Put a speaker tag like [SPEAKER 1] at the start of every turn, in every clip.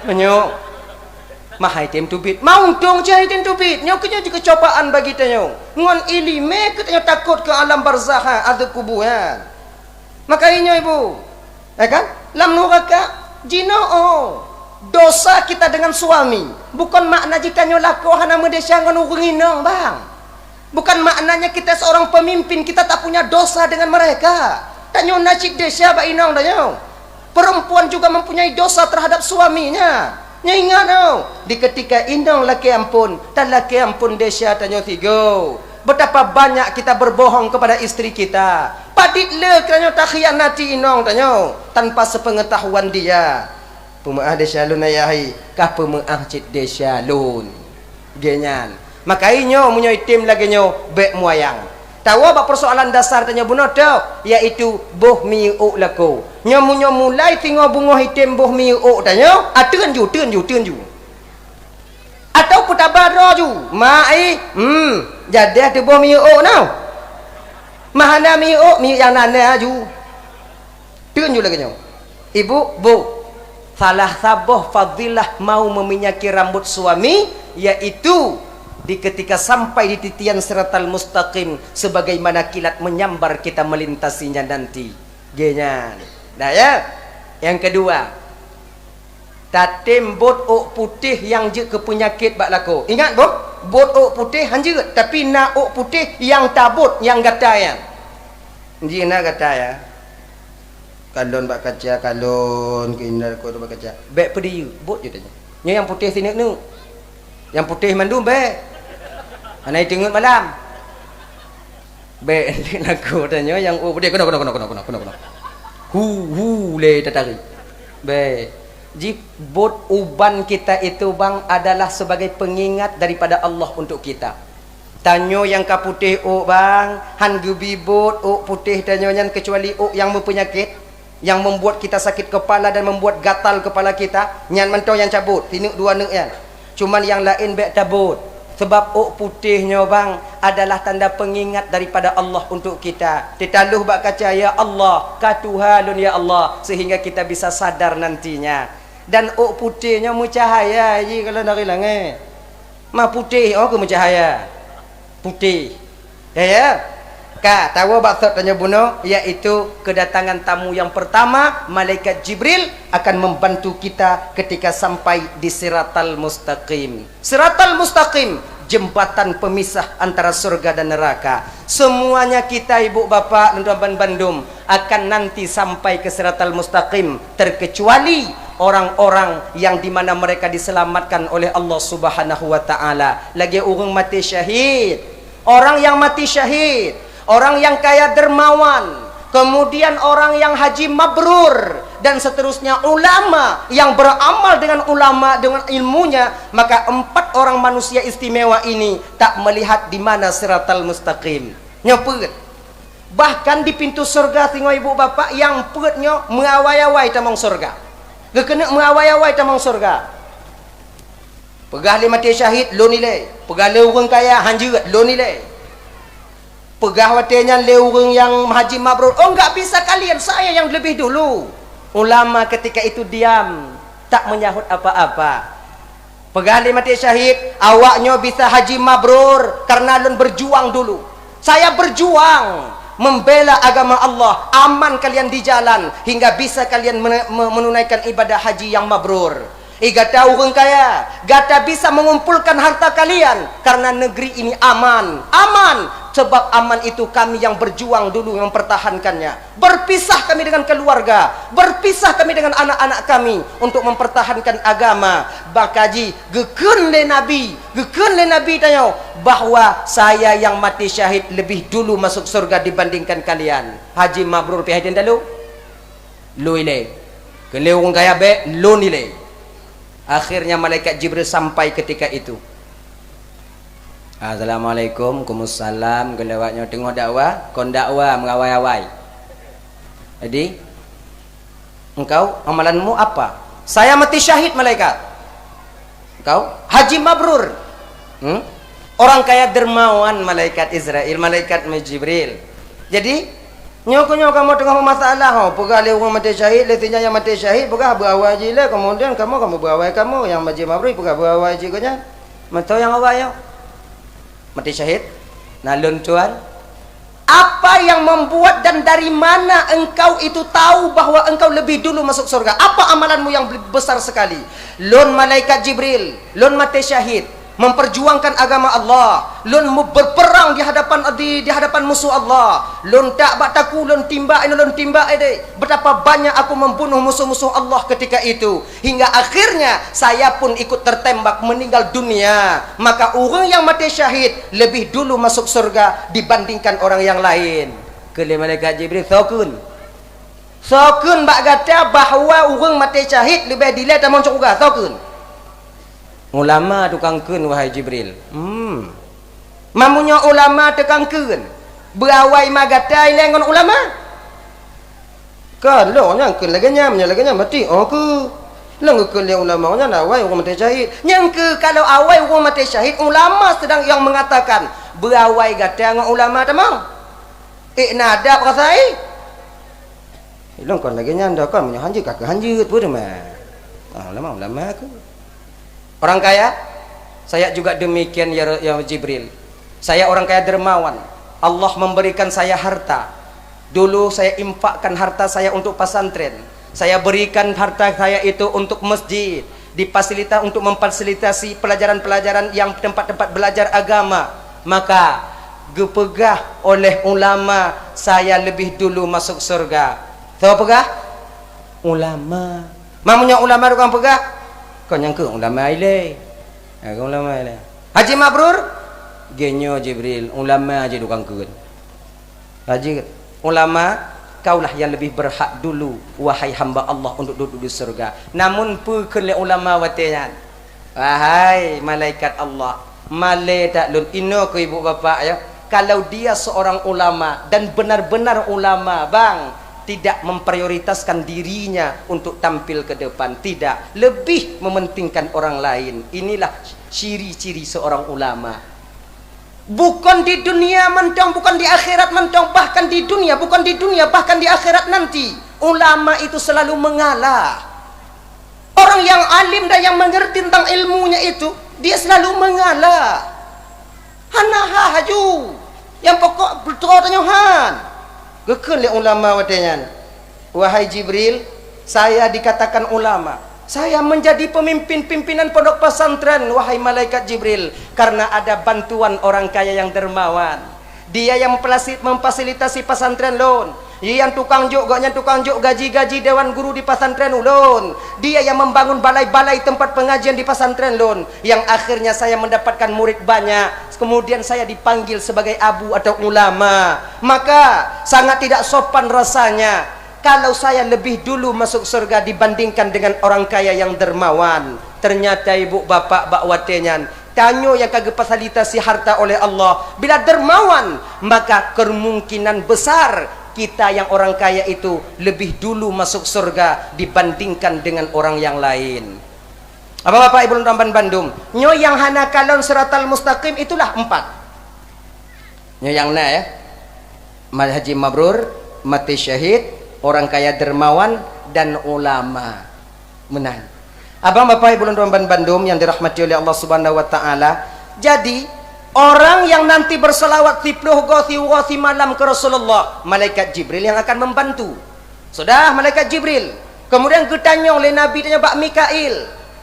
[SPEAKER 1] Menyo mahai tem tubit mau dong cai tem tubit nyo kenya juga cobaan bagi tanyo ngon ilime katanya takut ke alam barzakh ada kuburan makanya ibu kan lam nuraka jino dosa kita dengan suami bukan makna jika nyo lako hana medesya ngon urinong bang bukan maknanya kita seorang pemimpin kita tak punya dosa dengan mereka tanyo najib desya ba inong tanyo perempuan juga mempunyai dosa terhadap suaminya. Ingat di ketika indong laki ampun dan laki ampun desya tanyo tigo betapa banyak kita berbohong kepada istri kita padit le kerana tak khianati inong tanyo tanpa sepengetahuan dia pemaah desya lun ayahi kah pemaah cit desya lun genyan makanya munyo itim lagi nyo bek muayang tahu apa persoalan dasar tanya bunuh dak yaitu boh miuk lako nyamu mulai tinggal bunga hitam boh miuk tanya atun ju atau putabara ju mai jadi ada boh miuk nau mahana miuk yang nana ju tun ju lagi nyo ibu bu salah saboh fadilah mau meminyaki rambut suami yaitu di ketika sampai di titian siratal mustaqim sebagaimana kilat menyambar kita melintasinya nanti genyan nah ya yang kedua tatim bot ok putih yang je ke penyakit bak lako ingat bot ok putih hanje tapi na ok putih yang tabut yang gataya jina gataya kalon bak kaca kalon kinar ko bak kaca bek pedi bot je tanya yang putih sini nu yang putih mandum bek anai tengok malam be lagu tanya yang dia kena hu le tatari be jip bot uban kita itu bang adalah sebagai pengingat daripada Allah untuk kita tanyo yang kaputih bang han gubi bot putih tanyo yang kecuali yang berpenyakit yang membuat kita sakit kepala dan membuat gatal kepala kita nyan mentau yang cabut tinuk dua nek ya cuman yang lain be tabut sebab putihnya bang adalah tanda pengingat daripada Allah untuk kita ditaluh bak kaca ya Allah katuhalun ya Allah sehingga kita bisa sadar nantinya dan putihnya mucahaya ji kalau dari langit mah putih ke mucahaya putih ya ka tahu baksud tanya bunuh yaitu kedatangan tamu yang pertama malaikat Jibril akan membantu kita ketika sampai di siratal mustaqim jembatan pemisah antara surga dan neraka semuanya kita ibu bapak dan bandum akan nanti sampai ke siratal mustaqim terkecuali orang-orang yang dimana mereka diselamatkan oleh Allah subhanahu wa ta'ala lagi orang mati syahid orang yang mati syahid orang yang kaya dermawan, kemudian orang yang haji mabrur, dan seterusnya ulama yang beramal dengan ulama dengan ilmunya, maka 4 orang manusia istimewa ini tak melihat di mana siratal mustaqim. Nyopet. Bahkan di pintu surga tengok ibu bapak yang perutnya mengawai-awai tamang surga. Gekena mengawai-awai tamang surga. Pegah le mati syahid lo nilai, pegah le orang kaya hanjut lo nilai. Pegah watenya leurung yang haji mabrur enggak bisa kalian saya yang lebih dulu ulama ketika itu diam tak menyahut apa-apa pegah mati syahid awaknya bisa haji mabrur karena lun berjuang dulu saya berjuang membela agama Allah aman kalian di jalan hingga bisa kalian menunaikan ibadah haji yang mabrur gata orang kaya gata bisa mengumpulkan harta kalian karena negeri ini aman sebab aman itu kami yang berjuang dulu mempertahankannya berpisah kami dengan keluarga berpisah kami dengan anak-anak kami untuk mempertahankan agama bakaji gekun le nabi tayo bahwa saya yang mati syahid lebih dulu masuk surga dibandingkan kalian haji mabrur pihadin dalu lu ile keleung kaya be lu nilai. Akhirnya malaikat Jibril sampai ketika itu. Assalamualaikum, Waalaikumsalam. Gelawatnya tengok dakwah, kon dakwah mengawai-awai. Jadi, engkau amalanmu apa? Saya mati syahid malaikat. Engkau haji mabrur. Orang kaya dermawan malaikat Israel, malaikat Jibril. Jadi, Nyokonyo kamu tengah masalah, pegah le orang mati syahid, letinya yang mati syahid, pegah berawal je lah, kemudian kamu berawal kamu, yang majlis mabrur pegah berawal je kanya. Mantau yang awal ya? Mati syahid. Nalun tuan. Apa yang membuat dan dari mana engkau itu tahu bahwa engkau lebih dulu masuk surga? Apa amalanmu yang besar sekali? Lun malaikat Jibril, lun mati syahid, memperjuangkan agama Allah, lun berperang di hadapan musuh Allah, lun tak bataku, lun timbak ini, betapa banyak aku membunuh musuh-musuh Allah ketika itu, hingga akhirnya saya pun ikut tertembak meninggal dunia. Maka orang yang mati syahid lebih dulu masuk surga dibandingkan orang yang lain. Kele malaikat Jibril sokun bak kata bahawa orang mati syahid lebih dilihat dan masuk surga. Sokun ulama tukangkeun wahai Jibril. Mamunya ulama tukangkeun. Berawai magatai lengon ulama. Kalau nyangkeun laganya mati. Oh ke. Lengon le ulama nya awai orang mati syahid. Nyangke kalau awai orang mati syahid ulama sedang yang mengatakan berawai gata dengan ulama tamang. Nada perasai. Lengon laganya ndak kan punya hanjut kakak hanjut pun mah. Ulama ke. Orang kaya, saya juga demikian ya Jibril. Saya orang kaya dermawan. Allah memberikan saya harta. Dulu saya infakkan harta saya untuk pesantren. Saya berikan harta saya itu untuk masjid, untuk memfasilitasi pelajaran-pelajaran yang tempat-tempat belajar agama. Maka gepegah oleh ulama saya lebih dulu masuk surga. Tahu pegah? Ulama. Mamunya ulama tukang pegah. Kau nyangka ulama ile. Ulama ile. Haji mabrur genyo Jibril, ulama aja tukang keun. Haji ulama, kaulah yang lebih berhak dulu wahai hamba Allah untuk duduk di surga. Namun pekele ulama watian. Wahai malaikat Allah, malaikat lun ino ke ibu bapak ya. Kalau dia seorang ulama dan benar-benar ulama, bang, tidak memprioritaskan dirinya untuk tampil ke depan, tidak, lebih mementingkan orang lain. Inilah ciri-ciri seorang ulama. Bukan di dunia mentong, bukan di akhirat mentong, bahkan di dunia, bukan di dunia, bahkan di akhirat nanti. Ulama itu selalu mengalah. Orang yang alim dan yang mengerti tentang ilmunya itu, dia selalu mengalah. Hanaha haju, yang pokok betul tanyahan. Gekele ulama watenyan. Wahai Jibril, saya dikatakan ulama. Saya menjadi pimpinan pondok pesantren wahai malaikat Jibril karena ada bantuan orang kaya yang dermawan. Dia yang memfasilitasi pesantren lon. Dia yang tukang juk gaji-gaji dewan guru di pesantren ulun. Dia yang membangun balai-balai tempat pengajian di pesantren lon. Yang akhirnya saya mendapatkan murid banyak. Kemudian saya dipanggil sebagai abu atau ulama. Maka sangat tidak sopan rasanya kalau saya lebih dulu masuk surga dibandingkan dengan orang kaya yang dermawan. Ternyata ibu bapak bakwatenyan, tanyo yang kagak fasilitasi harta oleh Allah, bila dermawan maka kemungkinan besar kita yang orang kaya itu lebih dulu masuk surga dibandingkan dengan orang yang lain. Apa bapak ibu tamban Bandung? Nyo yang hana kalon siratal mustaqim itulah 4. Nyo yang na ya. Haji mabrur, mati syahid, orang kaya dermawan dan ulama. Menang. Abang bapak ibu tamban Bandung yang dirahmati oleh Allah Subhanahu wa taala. Jadi orang yang nanti berselawat 10 gosi malam ke Rasulullah, malaikat Jibril yang akan membantu. Sudah malaikat Jibril. Kemudian ketanya oleh Nabi tanya Pak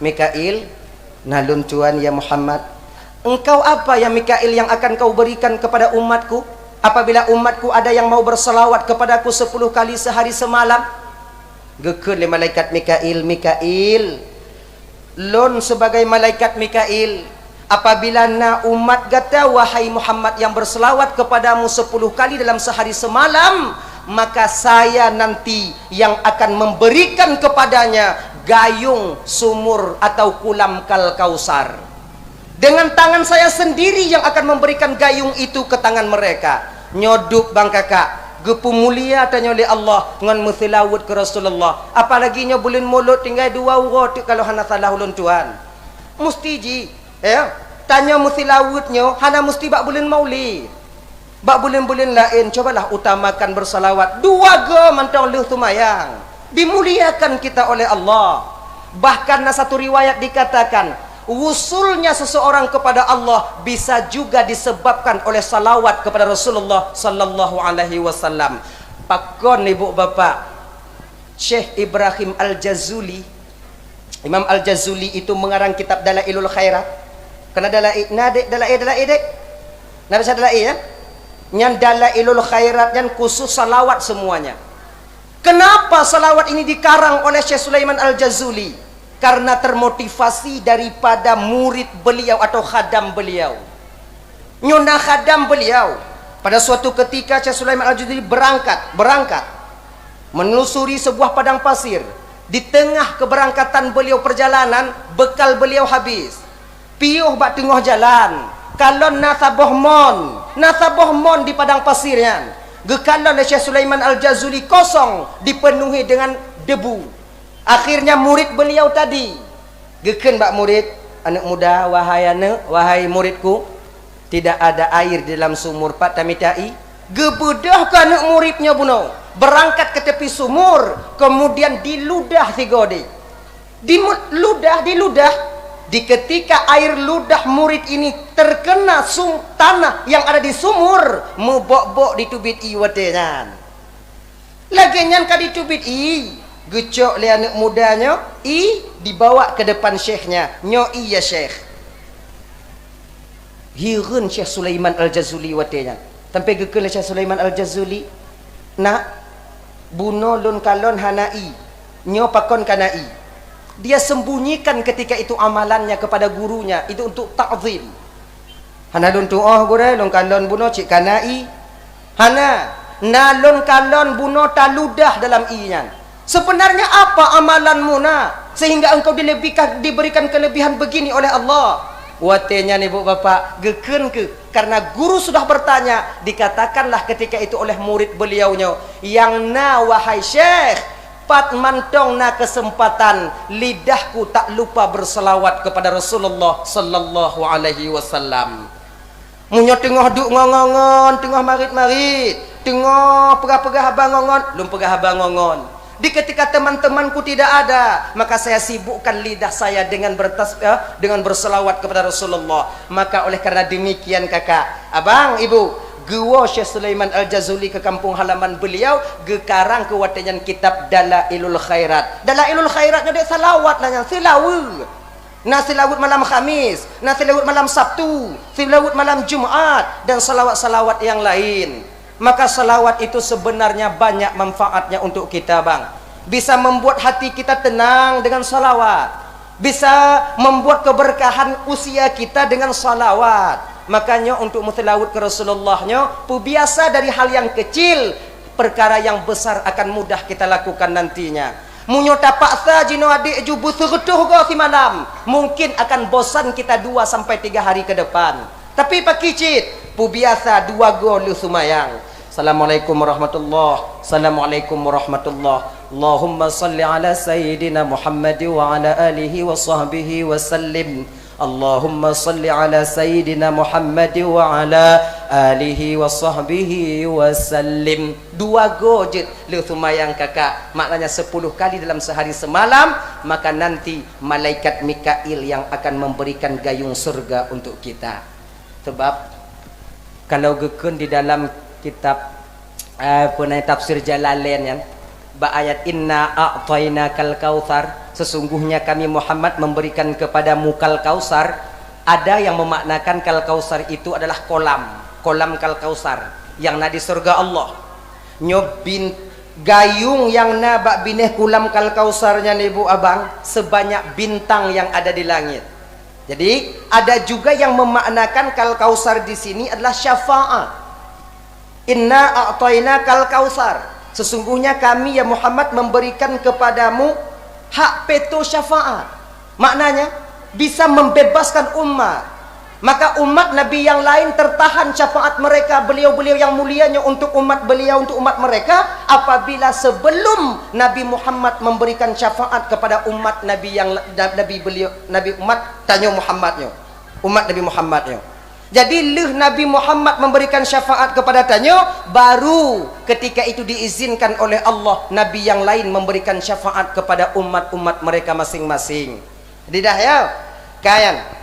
[SPEAKER 1] Mikail, nalun tuan ya Muhammad, engkau apa ya Mikail yang akan kau berikan kepada umatku apabila umatku ada yang mau berselawat kepadaku 10 kali sehari semalam? Gekul le malaikat Mikail, lon sebagai malaikat Mikail, apabila na umat gata wahai Muhammad yang berselawat kepadamu 10 kali dalam sehari semalam, maka saya nanti yang akan memberikan kepadanya gayung sumur atau kulam kal kausar. Dengan tangan saya sendiri yang akan memberikan gayung itu ke tangan mereka. Nyoduk bang kakak, gepu mulia tanya oleh Allah ngan musilawut ke Rasulullah. Apalagi nyo bulin mulut tinggal 2 urut kalau hana salah ulun tuan. Musti ji, ya. Tanya musilawutnya hana musti bak bulin maulid. Bak bulan-bulan lain cobalah utamakan bersalawat. 2 go mantong leuh tumayang. Dimuliakan kita oleh Allah. Bahkan satu riwayat dikatakan, wusulnya seseorang kepada Allah bisa juga disebabkan oleh salawat kepada Rasulullah sallallahu alaihi wasallam. Pakon ibu bapak, Syekh Ibrahim Al-Jazuli, Imam Al-Jazuli itu mengarang kitab Dalailul Khairat. Kena dalail Nabi dalail ya. Yang Dalailul Khairat yang khusus salawat semuanya. Kenapa salawat ini dikarang oleh Syekh Sulaiman Al-Jazuli? Karena termotivasi daripada murid beliau atau khadam beliau. Nyona khadam beliau. Pada suatu ketika Syekh Sulaiman Al-Jazuli berangkat menelusuri sebuah padang pasir. Di tengah keberangkatan beliau perjalanan, bekal beliau habis. Piuh bak tengah jalan. Kalau nasaboh mon di padang pasirnya. Gekalon oleh Syekh Sulaiman Al-Jazuli kosong, dipenuhi dengan debu. Akhirnya murid beliau tadi, geken bak murid, anak muda, wahai muridku, tidak ada air di dalam sumur Pak Tamitai. Gebedah ke anak muridnya buno, berangkat ke tepi sumur, kemudian diludah 3 ode. Diludah. Di ketika air ludah murid ini terkena tanah yang ada di sumur, mubok-bok ditubit i watenan. Lagenyan ka ditubit i, gecok le anak mudanya, i dibawa ke depan syekhnya. Nyo iya syekh. Hirun Syekh Sulaiman Al-Jazuli watenan. Sampai gekel Syekh Sulaiman Al-Jazuli, nak buno lun kalon hanai, nyo pakon kanai. Dia sembunyikan ketika itu amalannya kepada gurunya, itu untuk ta'zim. Hana lun tu'oh gure lun kalon buno cik kanai. Hana nalun kalon buno taludah dalam iyan. Sebenarnya apa amalanmu nak sehingga engkau diberikan kelebihan begini oleh Allah? Watenya nih bu bapak geken ke, karena guru sudah bertanya, dikatakanlah ketika itu oleh murid beliaunya, yang na wahai syekh, pat mantong na kesempatan lidahku tak lupa berselawat kepada Rasulullah sallallahu alaihi wasallam. Munyo tengah duk ngongon, tengah marit-marit, tengah pegah-pegah abangongon, lum pegah abangongon. Di ketika teman-temanku tidak ada, maka saya sibukkan lidah saya dengan berselawat kepada Rasulullah. Maka oleh karena demikian kakak, abang, ibu, gua Syekh Sulaiman Al-Jazuli ke kampung halaman beliau, gekarang ke watanyan kitab Dalailul Khairat. Dalailul Khairatnya dia salawat lah yang silawut. Nah silawut malam Khamis, nah silawut malam Sabtu, silawut malam Jumat, dan salawat-salawat yang lain. Maka salawat itu sebenarnya banyak manfaatnya untuk kita bang. Bisa membuat hati kita tenang dengan salawat. Bisa membuat keberkahan usia kita dengan salawat. Makanya untuk mutilawut ke Rasulullahnya, biasa dari hal yang kecil, perkara yang besar akan mudah kita lakukan nantinya. Munyo tapak sajino adik jubu segetuh go si malam, mungkin akan bosan kita 2-3 hari ke depan. Tapi pak kicit, biasa 2 go lu sumayang. Assalamualaikum warahmatullahi. Assalamualaikum warahmatullahi. Allahumma salli ala sayyidina Muhammad wa ala alihi wa sahbihi wa sallim. Allahumma salli ala sayyidina Muhammad wa ala alihi wa sahbihi wa sallim. 2 gojit lu sumayang kakak, maknanya 10 kali dalam sehari semalam. Maka nanti malaikat Mikail yang akan memberikan gayung surga untuk kita. Sebab kalau gekun di dalam kitab tafsir Jalalain ya, ayat inna a'tainakal kautsar, sesungguhnya kami Muhammad memberikan kepadamu kal kausar. Ada yang memaknakan kal kausar itu adalah kolam kal kausar yang na di surga Allah. Nyobin gayung yang na bak bineh kulam kal kausarnya nih bu abang, sebanyak bintang yang ada di langit. Jadi ada juga yang memaknakan kal kausar di sini adalah syafaat. Inna a'tainakal kausar, sesungguhnya kami ya Muhammad memberikan kepadamu hak peto syafaat. Maknanya bisa membebaskan umat. Maka umat Nabi yang lain tertahan syafaat mereka, beliau-beliau yang mulianya untuk umat beliau, untuk umat mereka, apabila sebelum Nabi Muhammad memberikan syafaat kepada umat Nabi yang Nabi beliau, Nabi umat tanya Muhammadnya, umat Nabi Muhammadnya. Jadi leh Nabi Muhammad memberikan syafaat kepada tanya, baru ketika itu diizinkan oleh Allah Nabi yang lain memberikan syafaat kepada umat-umat mereka masing-masing. Jadi dah ya, kayan.